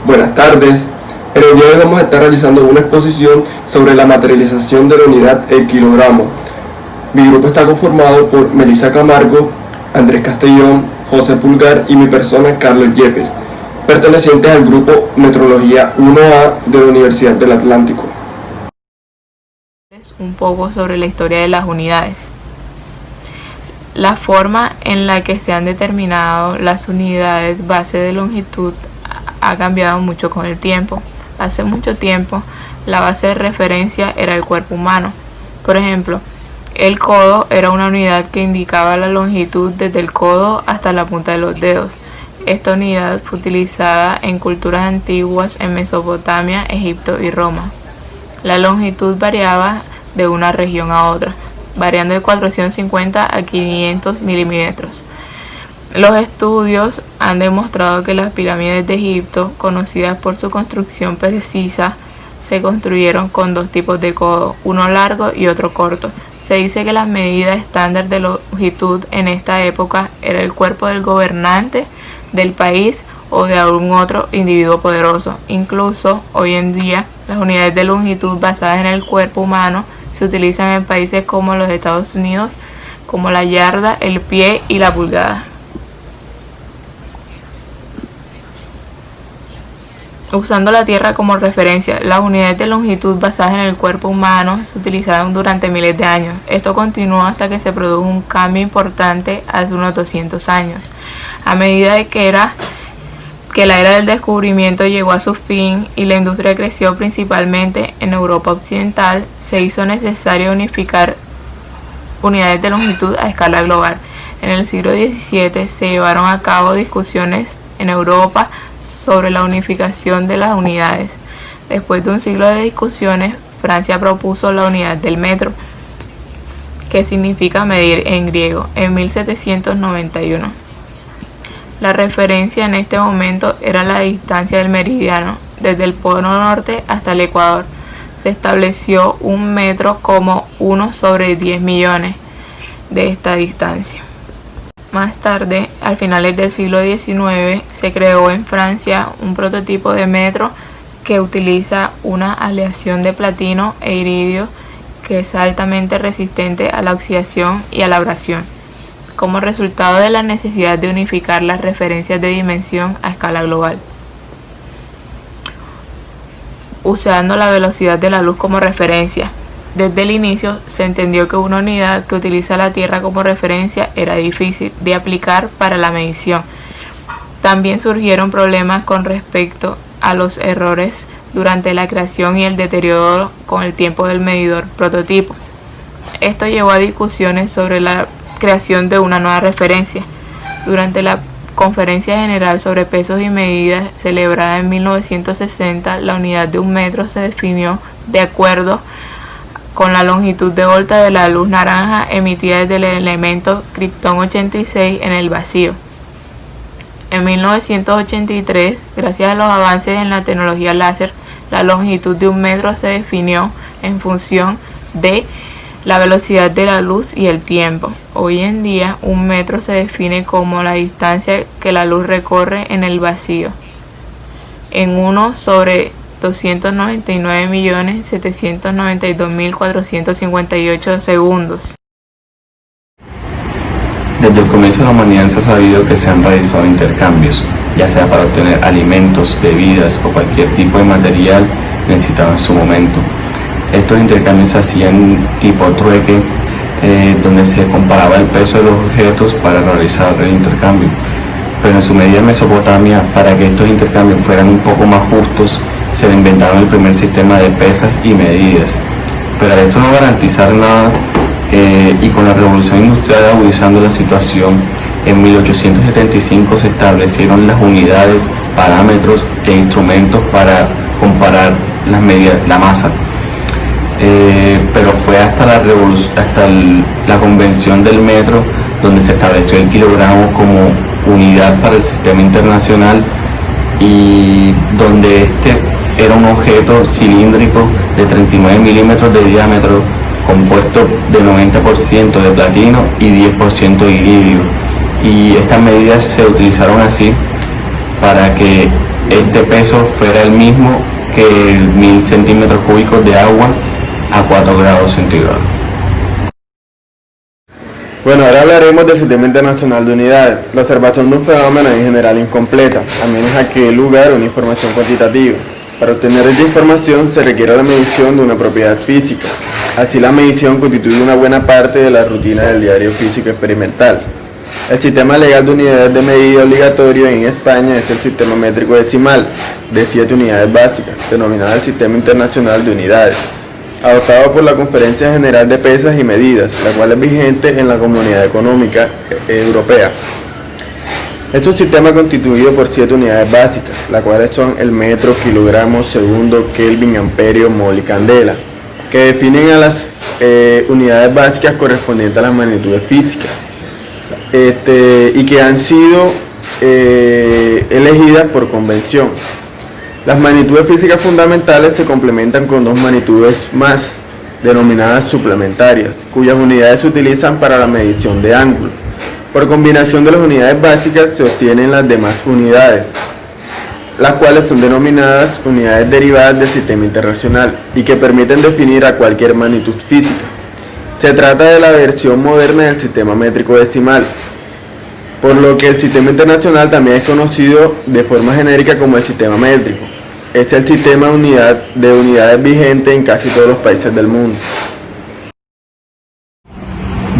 Buenas tardes. En el día de hoy vamos a estar realizando una exposición sobre la materialización de la unidad el kilogramo. Mi grupo está conformado por Melissa Camargo, Andrés Castellón, José Pulgar y mi persona Carlos Yepes, pertenecientes al grupo Metrología 1A de la Universidad del Atlántico. Un poco sobre la historia de las unidades. La forma en la que se han determinado las unidades base de longitud ha cambiado mucho con el tiempo. Hace mucho tiempo, la base de referencia era el cuerpo humano. Por ejemplo, el codo era una unidad que indicaba la longitud desde el codo hasta la punta de los dedos. Esta unidad fue utilizada en culturas antiguas en Mesopotamia, Egipto y Roma. La longitud variaba de una región a otra, variando de 450 a 500 milímetros. Los estudios han demostrado que las pirámides de Egipto, conocidas por su construcción precisa, se construyeron con dos tipos de codo, uno largo y otro corto. Se dice que la medida estándar de longitud en esta época era el cuerpo del gobernante del país o de algún otro individuo poderoso. Incluso hoy en día, las unidades de longitud basadas en el cuerpo humano se utilizan en países como los Estados Unidos, como la yarda, el pie y la pulgada. Usando la Tierra como referencia, las unidades de longitud basadas en el cuerpo humano se utilizaron durante miles de años. Esto continuó hasta que se produjo un cambio importante hace unos 200 años. A medida que la era del descubrimiento llegó a su fin y la industria creció principalmente en Europa Occidental, se hizo necesario unificar unidades de longitud a escala global. En el siglo XVII se llevaron a cabo discusiones en Europa sobre la unificación de las unidades. Después de un siglo de discusiones, Francia propuso la unidad del metro, que significa medir en griego, en 1791. La referencia en este momento era la distancia del meridiano, desde el polo norte hasta el ecuador. Se estableció un metro como 1 sobre 10 millones de esta distancia. Más tarde, a finales del siglo XIX, se creó en Francia un prototipo de metro que utiliza una aleación de platino e iridio que es altamente resistente a la oxidación y a la abrasión, como resultado de la necesidad de unificar las referencias de dimensión a escala global. Usando la velocidad de la luz como referencia. Desde el inicio se entendió que una unidad que utiliza la Tierra como referencia era difícil de aplicar para la medición. También surgieron problemas con respecto a los errores durante la creación y el deterioro con el tiempo del medidor prototipo. Esto llevó a discusiones sobre la creación de una nueva referencia. Durante la Conferencia General sobre Pesos y Medidas celebrada en 1960, la unidad de un metro se definió de acuerdo con la longitud de volta de la luz naranja emitida desde el elemento Krypton 86 en el vacío. En 1983, gracias a los avances en la tecnología láser, la longitud de un metro se definió en función de la velocidad de la luz y el tiempo. Hoy en día, un metro se define como la distancia que la luz recorre en el vacío, en 1 sobre 299.792.458 segundos. Desde el comienzo de la humanidad se ha sabido que se han realizado intercambios, ya sea para obtener alimentos, bebidas o cualquier tipo de material necesitado en su momento. Estos intercambios se hacían tipo trueque, donde se comparaba el peso de los objetos para realizar el intercambio. Pero en su medida en Mesopotamia, para que estos intercambios fueran un poco más justos, se inventaron el primer sistema de pesas y medidas. Pero al esto no garantizar nada, y con la revolución industrial agudizando la situación, en 1875 se establecieron las unidades, parámetros e instrumentos para comparar las medidas, la masa. Pero fue hasta la convención del metro donde se estableció el kilogramo como unidad para el sistema internacional, y donde este era un objeto cilíndrico de 39 milímetros de diámetro, compuesto de 90% de platino y 10% de iridio. Y estas medidas se utilizaron así para que este peso fuera el mismo que 1000 centímetros cúbicos de agua a 4 grados centígrados. Bueno, ahora hablaremos del Sistema Internacional de Unidades. La observación de un fenómeno es en general incompleta, a menos a que dé lugar una información cuantitativa. Para obtener esta información se requiere la medición de una propiedad física. Así, la medición constituye una buena parte de la rutina del diario físico experimental. El sistema legal de unidades de medida obligatorio en España es el sistema métrico decimal de 7 unidades básicas, denominado el Sistema Internacional de Unidades, adoptado por la Conferencia General de Pesas y Medidas, la cual es vigente en la Comunidad Económica Europea. Es un sistema constituido por 7 unidades básicas, las cuales son el metro, kilogramo, segundo, kelvin, amperio, mol y candela, que definen a las unidades básicas correspondientes a las magnitudes físicas, y que han sido elegidas por convención. Las magnitudes físicas fundamentales se complementan con 2 magnitudes más, denominadas suplementarias, cuyas unidades se utilizan para la medición de ángulos. Por combinación de las unidades básicas se obtienen las demás unidades, las cuales son denominadas unidades derivadas del sistema internacional y que permiten definir a cualquier magnitud física. Se trata de la versión moderna del sistema métrico decimal, por lo que el sistema internacional también es conocido de forma genérica como el sistema métrico. Este es el sistema de unidades vigente en casi todos los países del mundo.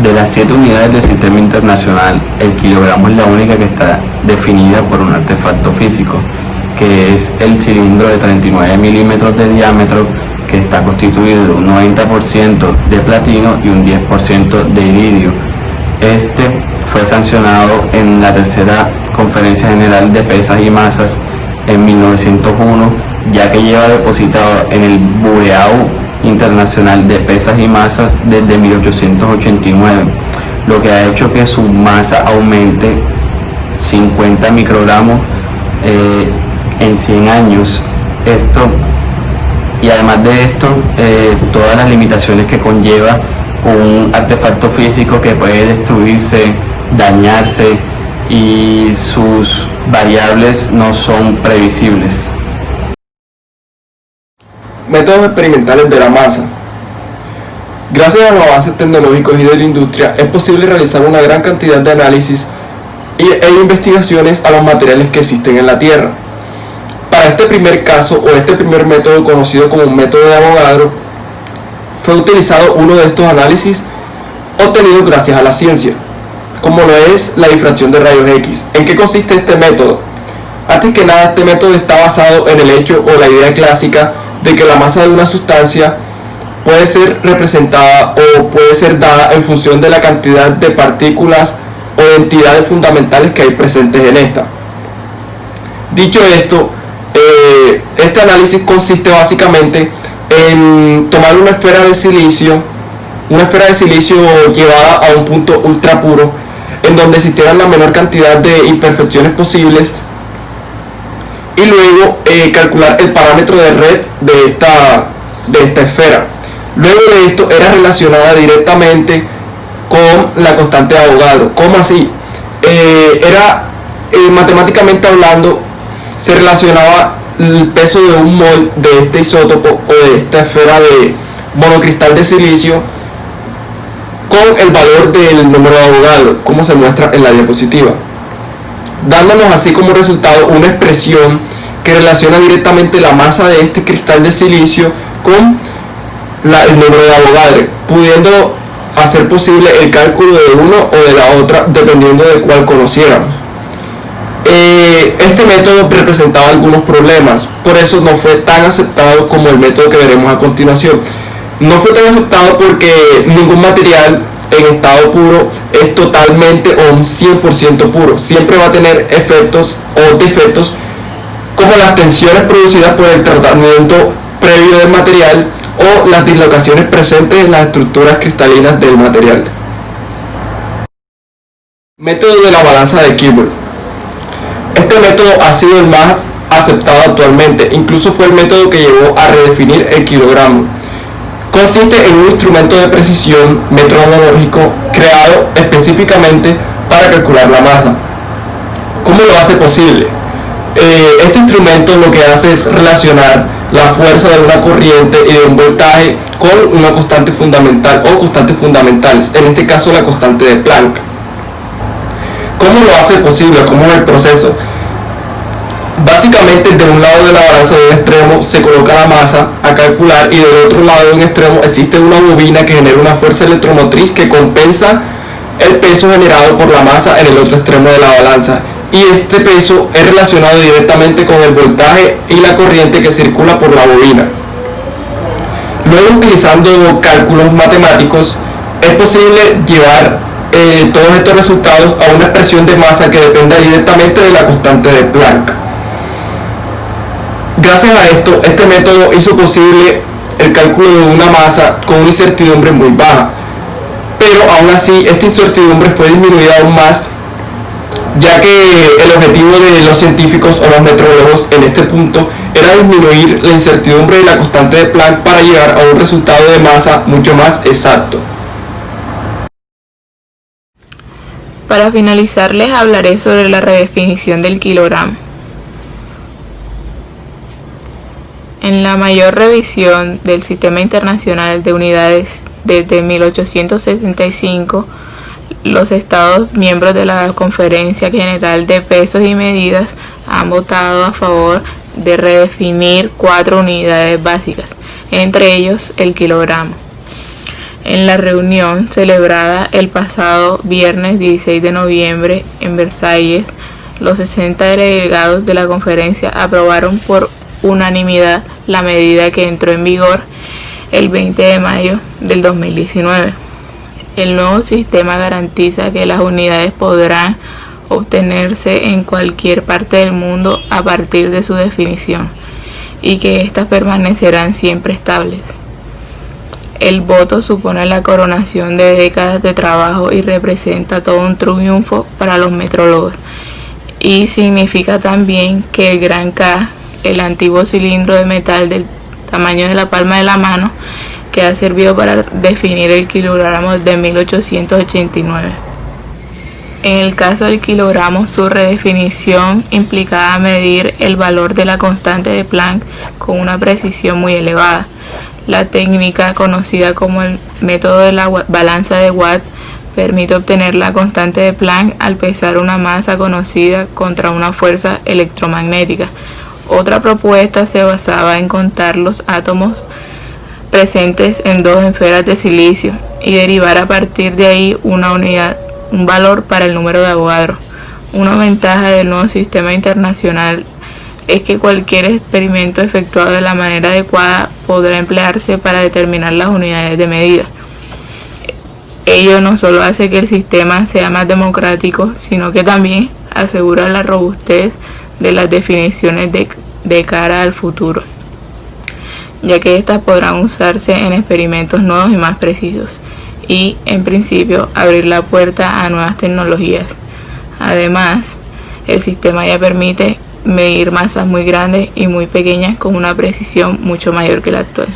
De las 7 unidades del sistema internacional, el kilogramo es la única que está definida por un artefacto físico, que es el cilindro de 39 milímetros de diámetro, que está constituido de un 90% de platino y un 10% de iridio. Este fue sancionado en la tercera Conferencia General de Pesas y Masas en 1901, ya que lleva depositado en el Bureau Internacional de Pesas y Masas desde 1889, lo que ha hecho que su masa aumente 50 microgramos en 100 años. Y además de esto, todas las limitaciones que conlleva un artefacto físico que puede destruirse, dañarse, y sus variables no son previsibles. Métodos experimentales de la masa. Gracias a los avances tecnológicos y de la industria, es posible realizar una gran cantidad de análisis e investigaciones a los materiales que existen en la Tierra. Para este primer caso, o este primer método conocido como método de Avogadro, fue utilizado uno de estos análisis obtenidos gracias a la ciencia, como lo es la difracción de rayos X. ¿En qué consiste este método? Antes que nada, este método está basado en el hecho o la idea clásica de que la masa de una sustancia puede ser representada o puede ser dada en función de la cantidad de partículas o de entidades fundamentales que hay presentes en esta. Dicho esto, este análisis consiste básicamente en tomar una esfera de silicio llevada a un punto ultra puro, en donde existieran la menor cantidad de imperfecciones posibles, y luego calcular el parámetro de red de esta esfera. Luego de esto era relacionada directamente con la constante de Avogadro. ¿Cómo así? Matemáticamente hablando, se relacionaba el peso de un mol de este isótopo o de esta esfera de monocristal de silicio con el valor del número de Avogadro, como se muestra en la diapositiva, dándonos así como resultado una expresión que relaciona directamente la masa de este cristal de silicio con el número de Avogadro, pudiendo hacer posible el cálculo de uno o de la otra dependiendo de cuál conociéramos. Este método representaba algunos problemas, por eso no fue tan aceptado como el método que veremos a continuación. No fue tan aceptado porque ningún material en estado puro es totalmente o un 100% puro. Siempre va a tener efectos o defectos, como las tensiones producidas por el tratamiento previo del material o las dislocaciones presentes en las estructuras cristalinas del material. Método de la balanza de Kilburn. Este método ha sido el más aceptado actualmente, incluso fue el método que llevó a redefinir el kilogramo. Consiste en un instrumento de precisión metodológico creado específicamente para calcular la masa. ¿Cómo lo hace posible? Este instrumento lo que hace es relacionar la fuerza de una corriente y de un voltaje con una constante fundamental o constantes fundamentales, en este caso la constante de Planck. ¿Cómo lo hace posible? ¿Cómo es el proceso? Básicamente, de un lado de la balanza de un extremo se coloca la masa a calcular, y del otro lado de un extremo existe una bobina que genera una fuerza electromotriz que compensa el peso generado por la masa en el otro extremo de la balanza, y este peso es relacionado directamente con el voltaje y la corriente que circula por la bobina. Luego, utilizando cálculos matemáticos, es posible llevar todos estos resultados a una expresión de masa que dependa directamente de la constante de Planck. Gracias a esto, este método hizo posible el cálculo de una masa con una incertidumbre muy baja, pero aún así esta incertidumbre fue disminuida aún más, ya que el objetivo de los científicos o los metrólogos en este punto era disminuir la incertidumbre de la constante de Planck para llegar a un resultado de masa mucho más exacto. Para finalizar, les hablaré sobre la redefinición del kilogramo. En la mayor revisión del Sistema Internacional de Unidades desde 1865, los Estados miembros de la Conferencia General de Pesos y Medidas han votado a favor de redefinir 4 unidades básicas, entre ellos el kilogramo. En la reunión celebrada el pasado viernes 16 de noviembre en Versalles, los 60 delegados de la conferencia aprobaron por unanimidad la medida que entró en vigor el 20 de mayo del 2019. El nuevo sistema garantiza que las unidades podrán obtenerse en cualquier parte del mundo a partir de su definición y que éstas permanecerán siempre estables. El voto supone la coronación de décadas de trabajo y representa todo un triunfo para los metrólogos, y significa también que el gran K, el antiguo cilindro de metal del tamaño de la palma de la mano, que ha servido para definir el kilogramo desde 1889. En el caso del kilogramo, su redefinición implicaba medir el valor de la constante de Planck con una precisión muy elevada. La técnica, conocida como el método de la balanza de Watt, permite obtener la constante de Planck al pesar una masa conocida contra una fuerza electromagnética. Otra propuesta se basaba en contar los átomos presentes en 2 esferas de silicio y derivar a partir de ahí un valor para el número de Avogadro. Una ventaja del nuevo sistema internacional es que cualquier experimento efectuado de la manera adecuada podrá emplearse para determinar las unidades de medida. Ello no solo hace que el sistema sea más democrático, sino que también asegura la robustez de las definiciones de cara al futuro, ya que éstas podrán usarse en experimentos nuevos y más precisos, y en principio abrir la puerta a nuevas tecnologías. Además, el sistema ya permite medir masas muy grandes y muy pequeñas con una precisión mucho mayor que la actual.